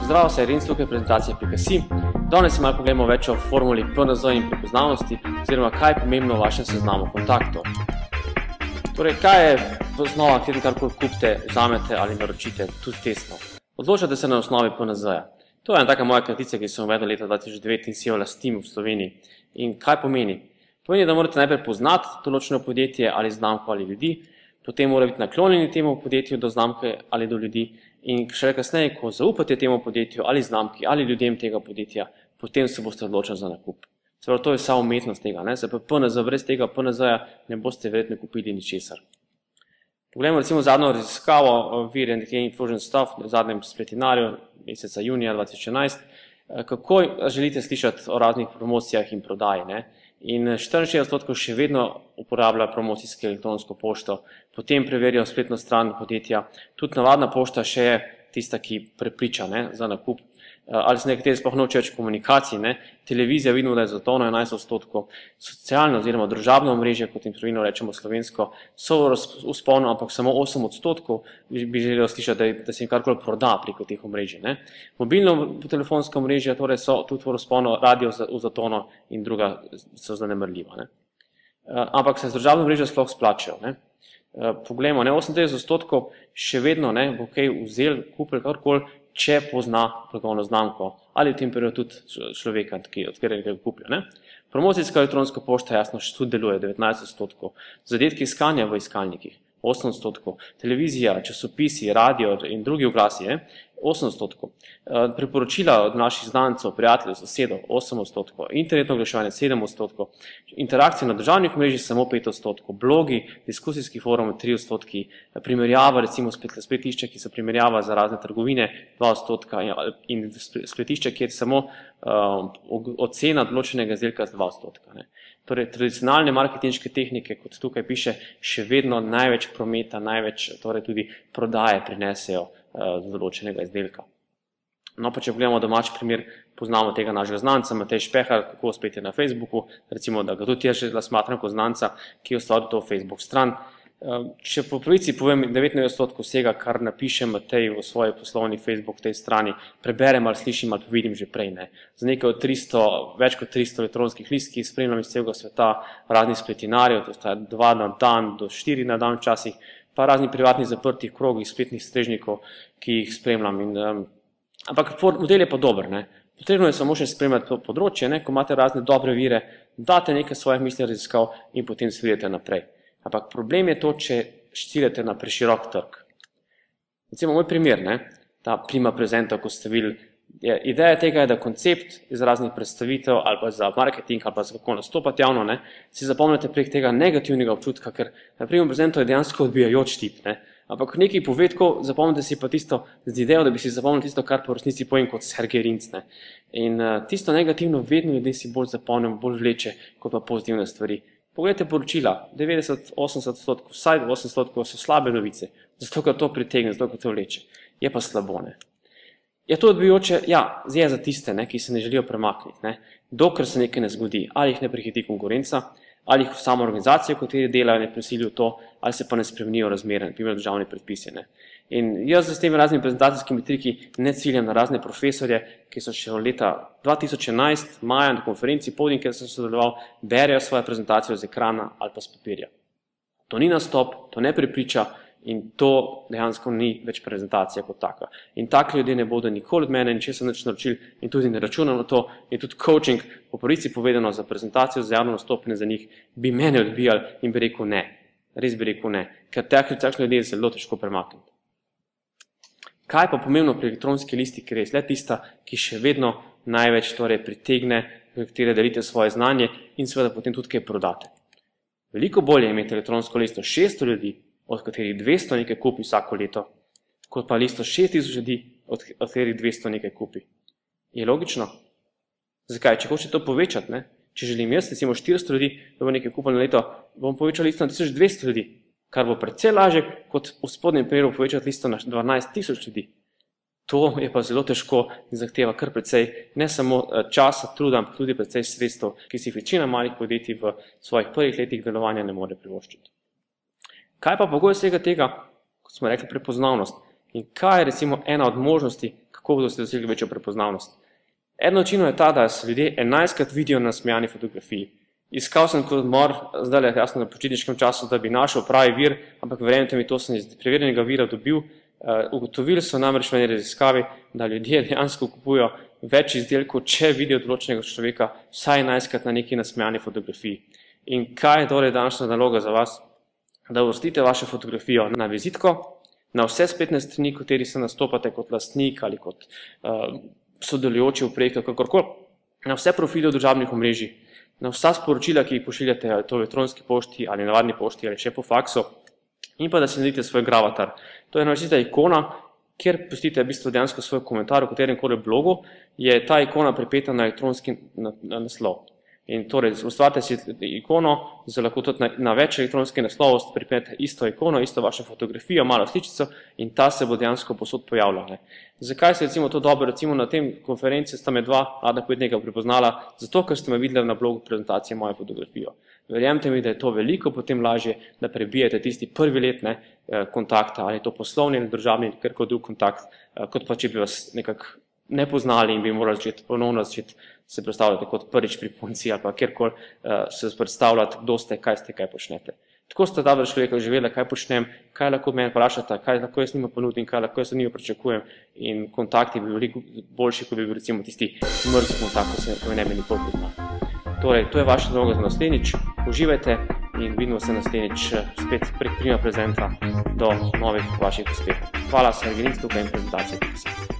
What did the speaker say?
Zdravo, se je Rinc, tukaj prezentacija.si. Danes si malo pogledamo več o formuli PNZ in prepoznavnosti, oziroma kaj je pomembno v vašem seznamu kontaktov. Torej, kaj je osnova, kjer karkoli kupite, vzamete ali naročite, tudi testno? Odločate se na osnovi PNZ-ja. To je ena taka moja kratica, ki sem uvedel leta 2009 in si jo lastim v Sloveniji. In kaj pomeni? Pomeni, da morate najprej poznati določeno podjetje ali znamko ali ljudi, potem mora biti naklonjeni temu podjetju do znamke ali do ljudi in še kasneje, ko zaupate temu podjetju ali znamki ali ljudem tega podjetja, potem se boste odločili za nakup. Seveda, to je vsa umetnost tega. Se pa PNZ, brez tega PNZ-ja ne boste verjetno kupili ničesar. Poglejmo recimo zadnjo raziskavo Vir and Infusion Stuff v zadnjem spletinarju meseca junija 2011. Kako želite slišati o raznih promocijah in prodaji? In 64% še vedno uporablja promocijsko elektronsko pošto, potem preverijo spletno stran podjetja, tudi navadna pošta še je tista, ki prepriča za nakup, ali se nekateri sploh noče več komunikacij, televizija vidimo, da je zato 11%, socialno oziroma družabno omrežje, kot jim pravilno rečemo slovensko, so v vzponu, ampak samo 8% bi želeli slišati, da se jim karkoli proda preko teh omrežij. Mobilno telefonsko omrežje torej so tudi v vzponu, radio v zatono in druga so zanemrljiva. Ampak se z družabno omrežje sploh splačajo. Poglejmo, 38% še vedno bo kaj vzel, kupil karkoli, če pozna blagovno znamko ali v tem periodu tudi človeka, od katerega ga kupijo. Promocijska elektronska pošta jasno še tudi deluje, 19%, zadetki iskanja v iskalnikih, 8%, televizija, časopisi, radio in drugi oglasi, 8%, priporočila od naših znancev, prijateljev, sosedov, 8%, internetno oglaševanje, 7%, interakcije na državnih omrežjih, samo 5%, blogi, diskusijski forum, 3%, primerjava, recimo spletišče, ki so primerjava za razne trgovine, 2% in spletišče, kjer je samo ocena določenega izdelka z 2%. Torej, tradicionalne marketinške tehnike, kot tukaj piše, še vedno največ prometa, največ tudi prodaje prinesejo z določenega izdelka. No, pa če pogledamo domač primer, poznamo tega našega znanca, Matej Špehar, kako spet je na Facebooku, recimo, da ga tudi jaz že smatram kot znanca, ki je ustvaril to Facebook stran. Če po pravici povem, 99% vsega, kar napiše Matej v svoji poslovni Facebook tej strani, preberem ali slišim ali vidim že prej. Za nekaj od več kot 300 elektronskih list, ki jih spremljam iz celega sveta, raznih spletinarjev, to sta 2 na dan do 4 na dan včasih, pa raznih privatnih zaprtih krogih, spletnih strežnikov, ki jih spremljam. Ampak model je pa dober. Potrebno je samo še spremljati to področje, ko imate razne dobre vire, date nekaj svojih misli raziskav in potem svedete naprej. Ampak problem je to, če ciljate na preširok trg. Recimo moj primer, ta Prima Presenta, ko ste videli, ideja tega je, da koncept iz raznih predstavitev ali pa za marketing ali pa za kako nastopati javno, si zapomnite prek tega negativnega občutka, ker Prima Presenta je dejansko odbijajoč tip. Ampak nekaj povedkov, zapomnite si pa tisto z idejo, da bi si zapomnili tisto, kar po resnici povem kot Sergej Rinc. In tisto negativno vedno ljudje si bolj zapomnim, bolj vleče kot pa pozitivne stvari. Poglejte poročila, 90-80%, vsaj 80% so slabe novice, zato ker to pritegne, zato ker to vleče. Je pa slabo. Je to odbijajoče? Ja, je za tiste, ki se ne želijo premakniti. Dokler se nekaj ne zgodi, ali jih ne prehiti konkurenca, ali jih samo organizacije, v kateri delajo, ne prisilijo to, ali se pa ne spremenijo razmere, na primer državni predpisi. In jaz s temi raznimi prezentacijskimi triki ne ciljam na razne profesorje, ki so še od leta 2011 maja na konferenci Podium, kjer sem sodeloval, berejo svoje prezentacije z ekrana ali pa z papirja. To ni nastop, to ne prepriča in to dejansko ni več prezentacija kot taka. In taki ljudje ne bodo nikoli od mene ničesar nič naročili in tudi ne računam na to. In tudi coaching, po pravici povedano za prezentacijo, za javno nastopanje za njih, bi mene odbijali in bi rekel ne. Res bi rekel ne, ker takšni ljudje se zelo težko premakniti. Kaj pa pomembno pri elektronski listi, ker je le tista, ki še vedno največ pritegne, v kateri delite svoje znanje in seveda potem tudi kaj prodate. Veliko bolje imeti elektronsko listo 600 ljudi, od katerih 200 nekaj kupi vsako leto, kot pa listo 6000 ljudi, od katerih 200 nekaj kupi. Je logično? Zakaj? Če hočete to povečati, če želim jaz, recimo 400 ljudi, da bo nekaj kupil na leto, bom povečal listo na 1200 ljudi, kar bo predvsej lažje, kot v spodnjem primeru povečati listo na 12000 ljudi. To je pa zelo težko in zahteva kar precej, ne samo časa, truda, ampak tudi precej sredstev, ki si večina malih podjetij v svojih prvih letih delovanja ne more privoščiti. Kaj pa pogoj vsega tega, kot smo rekli, prepoznavnost? In kaj je recimo ena od možnosti, kako boste dosegli večjo prepoznavnost. Eno načinov je ta, da se ljudje 11krat vidijo na nasmejani fotografiji. Iskal sem kot odmor, zdaj je jasno na počitniškem času, da bi našel pravi vir, ampak verjemite mi, to sem iz preverjenega vira dobil. Ugotovili so namreč v eni raziskavi, da ljudje dejansko kupujo več izdelkov, če vidijo določenega človeka vsaj 11krat na neki nasmejani fotografiji. In kaj je torej današnja naloga za vas? Da uvrstite vašo fotografijo na vizitko, na vse spletne strani, kateri se nastopate kot lastnik ali kot sodelujoči v projektu, kakorkoli, na vse profile v družabnih omrežjih, na vsa sporočila, ki jih pošiljate, ali to v elektronski pošti, ali navadni pošti, ali še po faksu, in pa da si naredite svoj gravatar. To je naredite ikona, kjer pustite v bistvu dejansko svoj komentar v katerem koli blogu, je ta ikona pripeta na elektronski naslov. In torej, ustvarite si ikono, lahko tudi na več elektronskih naslovov pripete isto ikono, isto vašo fotografijo, malo sličico in ta se bo dejansko posod pojavljala. Zakaj se recimo to dobro? Recimo na tem konferenci sta me dva mlada podjetnika prepoznala, zato ker ste me videli na blogu prezentacije moje fotografijo. Verjemite mi, da je to veliko potem lažje, da prebijete tisti prvi let kontakta, ali je to poslovni ali državni, kjerkoli drug kontakt, kot pa če bi vas nekako ne poznali in bi morali ponovno začeti se predstavljati kot prvič pri punci ali pa kjerkoli se predstavljati, kdo ste, kaj počnete. Tako sta ta človeka živela, kaj počnem, kaj lahko meni vprašata, kaj lahko jaz njima ponudim, kaj lahko jaz od njima pričakujem in kontakti bi bili boljši, kot bi bil recimo tisti mrzi kontakt, ko me ne bi nikoli poznal. Torej, to je vaša naloga za naslednjič, uživajte in vidimo se naslednjič spet prek Prima Presenta do novih vaših uspehov. Hvala, Sergej Linc, tukaj in prezentacija.